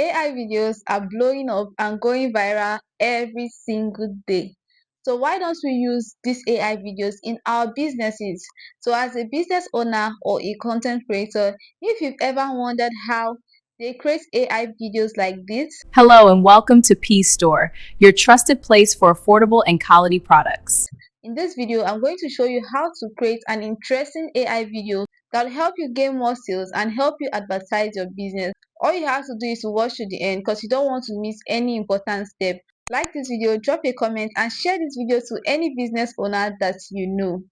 AI videos are blowing up and going viral every single day. So why don't we use these AI videos in our businesses? So as a business owner or a content creator, if you've ever wondered how they create AI videos like this, Hello and welcome to P Store, your trusted place for affordable and quality products. in this video, I'm going to show you how to create an interesting AI video that will help you gain more sales and help you advertise your business. All you have to do is to watch to the end because you don't want to miss any important step. Like this video, drop a comment and share this video to any business owner that you know.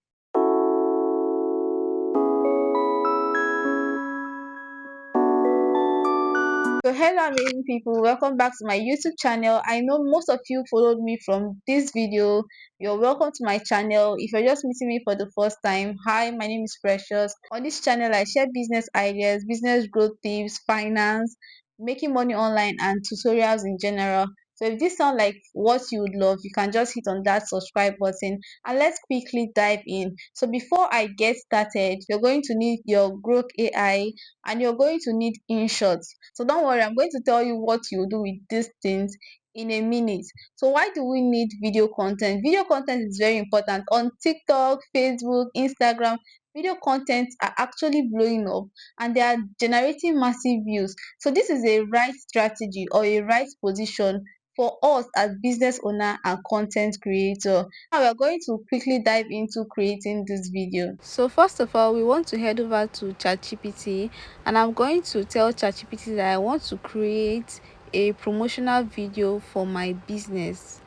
So hello amazing people, welcome back to my YouTube channel. I know most of you followed me from this video. You're welcome to my channel. If you're just meeting me for the first time, hi, my name is Precious. On this channel I share business ideas, business growth tips, finance, making money online, and tutorials in general. So if this sounds like what you would love, you can just hit on that subscribe button and let's quickly dive in. So before I get started, you're going to need your growth AI and you're going to need InShot. So don't worry, I'm going to tell you what you do with these things in a minute. So why do we need video content? Video content is very important. On TikTok, Facebook, Instagram, video content are actually blowing up and they are generating massive views. So this is a right strategy or a right position for us as business owner and content creator. Now we are going to quickly dive into creating this video. So first of all, we want to head over to ChatGPT and I'm going to tell ChatGPT that I want to create a promotional video for my business.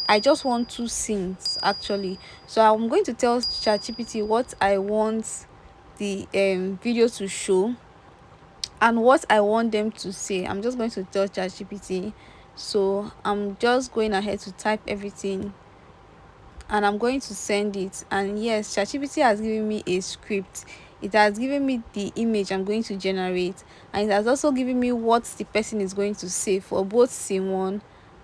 I just want two scenes actually. So I'm going to tell ChatGPT what I want the video to show and what I want them to say. I'm just going to tell ChatGPT. So I'm just going ahead to type everything and I'm going to send it. And yes, ChatGPT has given me a script. It has given me the image I'm going to generate, and it has also given me what the person is going to say for both scene 1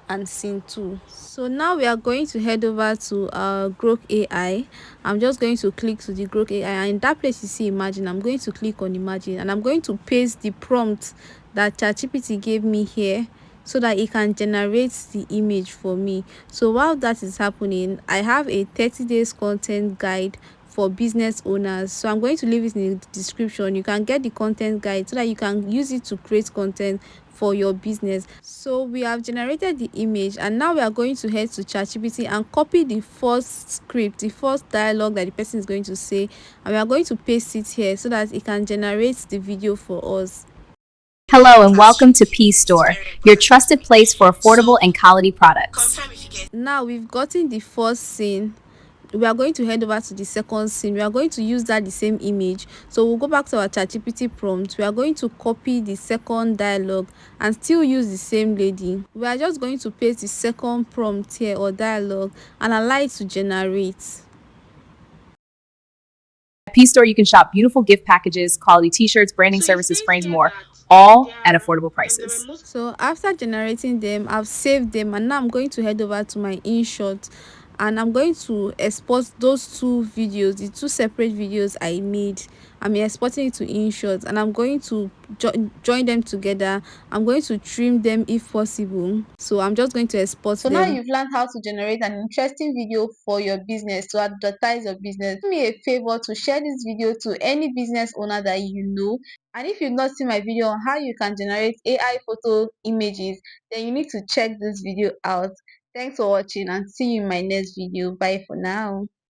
and scene 2. So now we are going to head over to our Grok AI. I'm just going to click to the Grok AI, and in that place you see Imagine. I'm going to click on Imagine and I'm going to paste the prompt that ChatGPT gave me here so that it can generate the image for me. So while that is happening, I have a 30 days content guide for business owners, so I'm going to leave it in the description. You can get the content guide so that you can use it to create content for your business. So we have generated the image and now we are going to head to ChatGPT and copy the first script, the first dialogue that the person is going to say, and we are going to paste it here so that it can generate the video for us. Hello and welcome to P Store, your trusted place for affordable and quality products. Now we've gotten the first scene. We are going to head over to the second scene. We are going to use that the same image. So we'll go back to our ChatGPT prompt. We are going to copy the second dialogue and still use the same lady. We are just going to paste the second prompt here or dialogue and allow it to generate. At P Store, you can shop beautiful gift packages, quality t-shirts, branding services, frames, and more, all at affordable prices. So after generating them, I've saved them and now I'm going to head over to my InShot and I'm going to export those two videos, the two separate videos I made. I'm exporting it to InShot and I'm going to join them together. I'm going to trim them if possible. So I'm just going to export them. So now you've learned how to generate an interesting video for your business, to advertise your business. Do me a favor to share this video to any business owner that you know. And if you've not seen my video on how you can generate AI photo images, then you need to check this video out. Thanks for watching and see you in my next video. Bye for now.